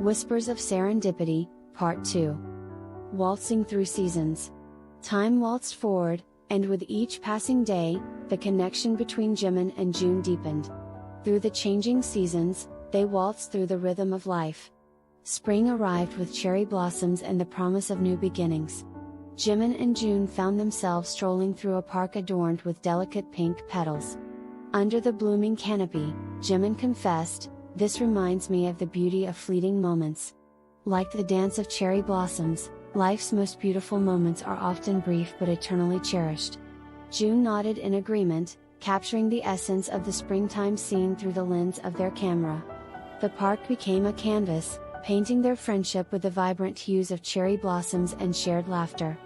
Whispers of Serendipity, Part 2. Waltzing through seasons. Time waltzed forward, and with each passing day, the connection between Jimin and Ji-Eun deepened. Through the changing seasons, they waltzed through the rhythm of life. Spring arrived with cherry blossoms and the promise of new beginnings. Jimin and Ji-Eun found themselves strolling through a park adorned with delicate pink petals. Under the blooming canopy, Jimin confessed, "This reminds me of the beauty of fleeting moments. Like the dance of cherry blossoms, life's most beautiful moments are often brief but eternally cherished." Ji-Eun nodded in agreement, capturing the essence of the springtime scene through the lens of their camera. The park became a canvas, painting their friendship with the vibrant hues of cherry blossoms and shared laughter.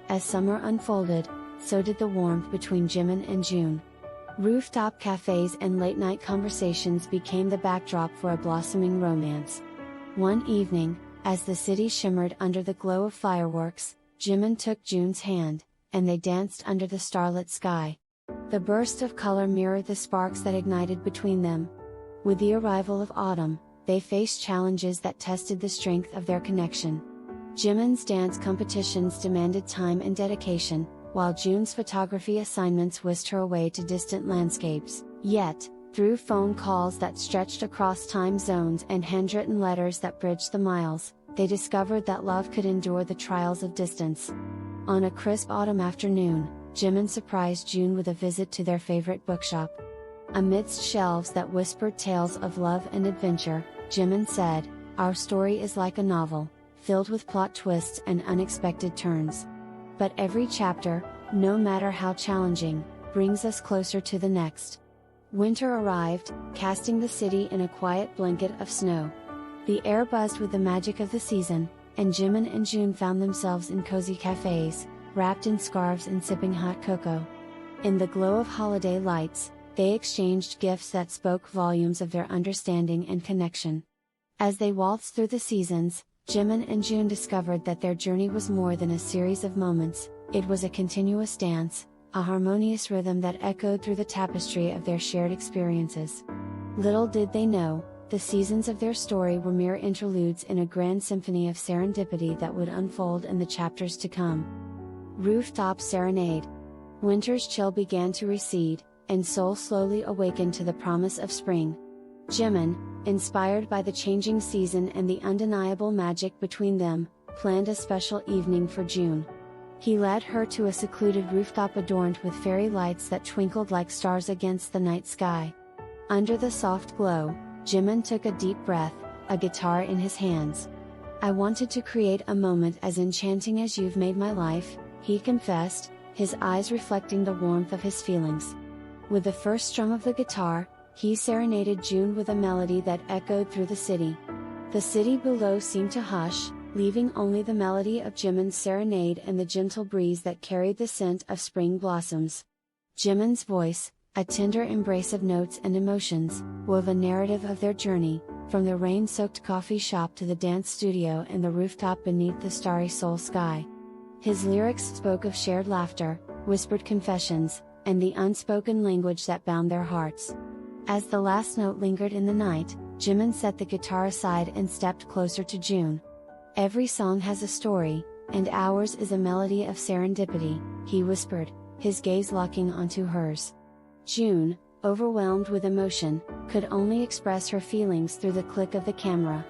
As summer unfolded, so did the warmth between Jimin and Ji-Eun. Rooftop cafes and late-night conversations became the backdrop for a blossoming romance. One evening, as the city shimmered under the glow of fireworks, Jimin took Ji-Eun's hand, and they danced under the starlit sky. The burst of color mirrored the sparks that ignited between them. With the arrival of autumn, they faced challenges that tested the strength of their connection. Jimin's dance competitions demanded time and dedication, while Ji-Eun's photography assignments whisked her away to distant landscapes. Yet, through phone calls that stretched across time zones and handwritten letters that bridged the miles, they discovered that love could endure the trials of distance. On a crisp autumn afternoon, Jimin surprised Ji-Eun with a visit to their favorite bookshop. Amidst shelves that whispered tales of love and adventure, Jimin said, "Our story is like a novel, filled with plot twists and unexpected turns. But every chapter, no matter how challenging, brings us closer to the next." Winter arrived, casting the city in a quiet blanket of snow. The air buzzed with the magic of the season, and Jimin and Ji-Eun found themselves in cozy cafes, wrapped in scarves and sipping hot cocoa. In the glow of holiday lights, they exchanged gifts that spoke volumes of their understanding and connection. As they waltzed through the seasons, Jimin and Ji-Eun discovered that their journey was more than a series of moments, it was a continuous dance, a harmonious rhythm that echoed through the tapestry of their shared experiences. Little did they know, the seasons of their story were mere interludes in a grand symphony of serendipity that would unfold in the chapters to come. Rooftop Serenade. Winter's chill began to recede, and Seoul slowly awakened to the promise of spring. Jimin, inspired by the changing season and the undeniable magic between them, planned a special evening for Ji-Eun. He led her to a secluded rooftop adorned with fairy lights that twinkled like stars against the night sky. Under the soft glow, Jimin took a deep breath, a guitar in his hands. "I wanted to create a moment as enchanting as you've made my life," he confessed, his eyes reflecting the warmth of his feelings. With the first strum of the guitar, he serenaded Ji-Eun with a melody that echoed through the city. The city below seemed to hush, leaving only the melody of Jimin's serenade and the gentle breeze that carried the scent of spring blossoms. Jimin's voice, a tender embrace of notes and emotions, wove a narrative of their journey, from the rain-soaked coffee shop to the dance studio and the rooftop beneath the starry Seoul sky. His lyrics spoke of shared laughter, whispered confessions, and the unspoken language that bound their hearts. As the last note lingered in the night, Jimin set the guitar aside and stepped closer to Ji-Eun. "Every song has a story, and ours is a melody of serendipity," he whispered, his gaze locking onto hers. Ji-Eun, overwhelmed with emotion, could only express her feelings through the click of the camera.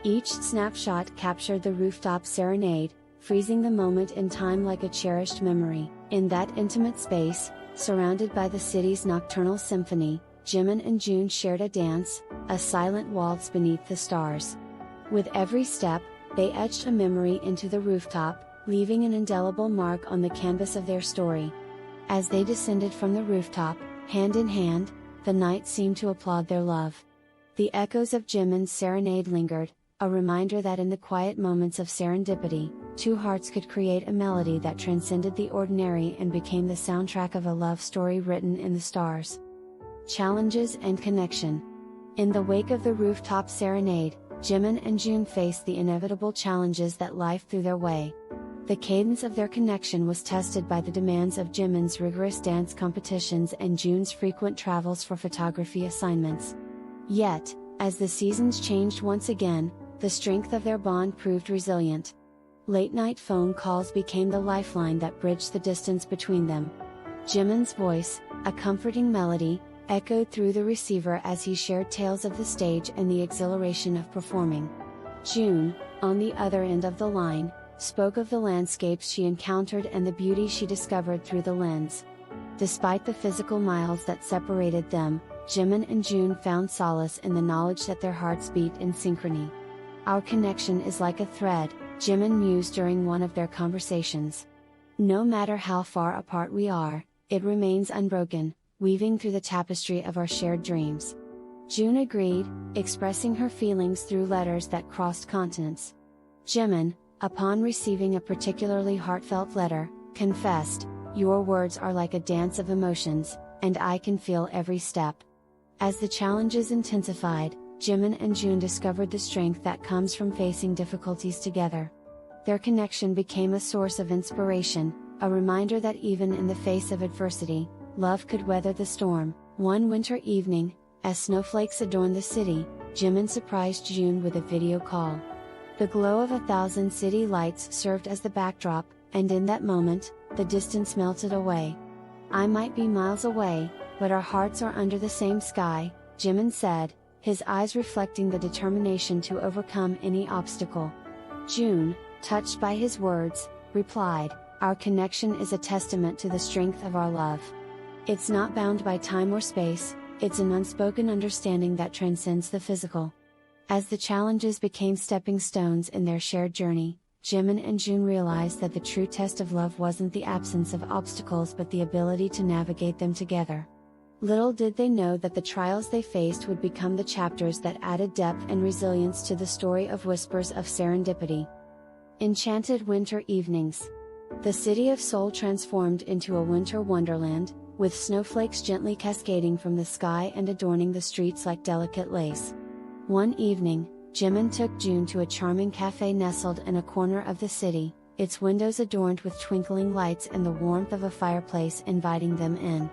Each snapshot captured the rooftop serenade, freezing the moment in time like a cherished memory. In that intimate space, surrounded by the city's nocturnal symphony, Jimin and Ji-Eun shared a dance, a silent waltz beneath the stars. With every step, they etched a memory into the rooftop, leaving an indelible mark on the canvas of their story. As they descended from the rooftop, hand in hand, the night seemed to applaud their love. The echoes of Jimin's serenade lingered, a reminder that in the quiet moments of serendipity, two hearts could create a melody that transcended the ordinary and became the soundtrack of a love story written in the stars. Challenges and connection. In the wake of the rooftop serenade, Jimin and Ji-Eun faced the inevitable challenges that life threw their way. The cadence of their connection was tested by the demands of Jimin's rigorous dance competitions and Ji-Eun's frequent travels for photography assignments. Yet, as the seasons changed once again, The strength of their bond proved resilient. Late-night phone calls became the lifeline that bridged the distance between them. Jimin's voice, a comforting melody, echoed through the receiver as he shared tales of the stage and the exhilaration of performing. June, on the other end of the line, spoke of the landscapes she encountered and the beauty she discovered through the lens. Despite the physical miles that separated them, Jimin and June found solace in the knowledge that their hearts beat in synchrony. "Our connection is like a thread," Jimin mused during one of their conversations. "No matter how far apart we are, it remains unbroken, weaving through the tapestry of our shared dreams." June agreed, expressing her feelings through letters that crossed continents. Jimin, upon receiving a particularly heartfelt letter, confessed, "Your words are like a dance of emotions, and I can feel every step." As the challenges intensified, Jimin and June discovered the strength that comes from facing difficulties together. Their connection became a source of inspiration, a reminder that even in the face of adversity, love could weather the storm. One winter evening, as snowflakes adorned the city, Jimin surprised June with a video call. The glow of 1,000 city lights served as the backdrop, and in that moment, the distance melted away. "I might be miles away, but our hearts are under the same sky," Jimin said, his eyes reflecting the determination to overcome any obstacle. June, touched by his words, replied, "Our connection is a testament to the strength of our love. It's not bound by time or space, it's an unspoken understanding that transcends the physical." As the challenges became stepping stones in their shared journey, Jimin and June realized that the true test of love wasn't the absence of obstacles but the ability to navigate them together. Little did they know that the trials they faced would become the chapters that added depth and resilience to the story of Whispers of Serendipity. Enchanted winter evenings. The city of Seoul transformed into a winter wonderland, with snowflakes gently cascading from the sky and adorning the streets like delicate lace. One evening, Jimin took June to a charming cafe nestled in a corner of the city, its windows adorned with twinkling lights and the warmth of a fireplace inviting them in.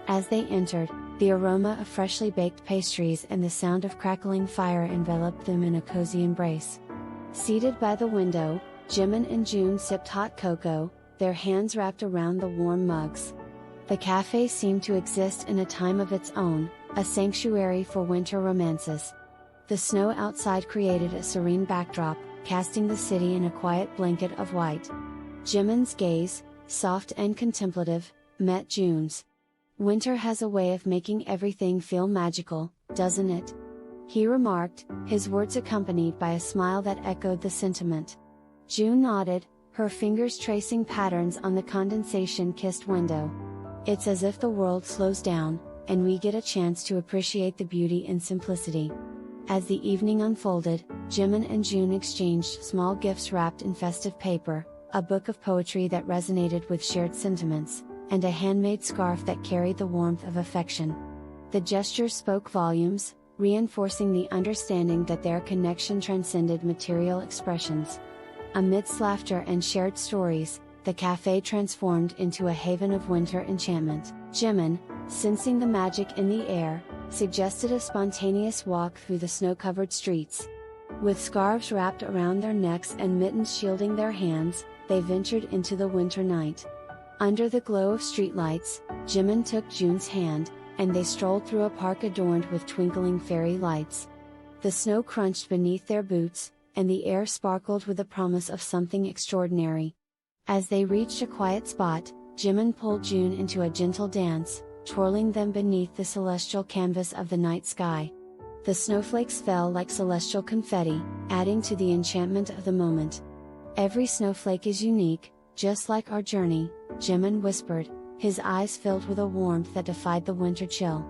As they entered, the aroma of freshly baked pastries and the sound of crackling fire enveloped them in a cozy embrace. Seated by the window, Jimin and June sipped hot cocoa, their hands wrapped around the warm mugs. The cafe seemed to exist in a time of its own, a sanctuary for winter romances. The snow outside created a serene backdrop, casting the city in a quiet blanket of white. Jimin's gaze, soft and contemplative, met June's. "Winter has a way of making everything feel magical, doesn't it?" he remarked, his words accompanied by a smile that echoed the sentiment. June nodded, her fingers tracing patterns on the condensation-kissed window. "It's as if the world slows down, and we get a chance to appreciate the beauty in simplicity." As the evening unfolded, Jimin and June exchanged small gifts wrapped in festive paper, a book of poetry that resonated with shared sentiments, and a handmade scarf that carried the warmth of affection. The gestures spoke volumes, reinforcing the understanding that their connection transcended material expressions. Amidst laughter and shared stories, the cafe transformed into a haven of winter enchantment. Jimin, sensing the magic in the air, suggested a spontaneous walk through the snow-covered streets. With scarves wrapped around their necks and mittens shielding their hands, they ventured into the winter night. Under the glow of streetlights, Jimin took June's hand, and they strolled through a park adorned with twinkling fairy lights. The snow crunched beneath their boots, and the air sparkled with the promise of something extraordinary. As they reached a quiet spot, Jimin pulled June into a gentle dance, twirling them beneath the celestial canvas of the night sky. The snowflakes fell like celestial confetti, adding to the enchantment of the moment. "Every snowflake is unique, just like our journey," Jimin whispered, his eyes filled with a warmth that defied the winter chill.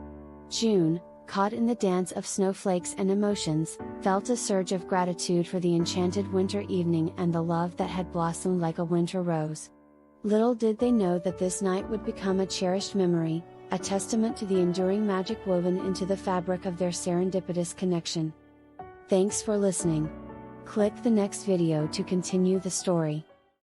June, caught in the dance of snowflakes and emotions, felt a surge of gratitude for the enchanted winter evening and the love that had blossomed like a winter rose. Little did they know that this night would become a cherished memory, a testament to the enduring magic woven into the fabric of their serendipitous connection. Thanks for listening. Click the next video to continue the story.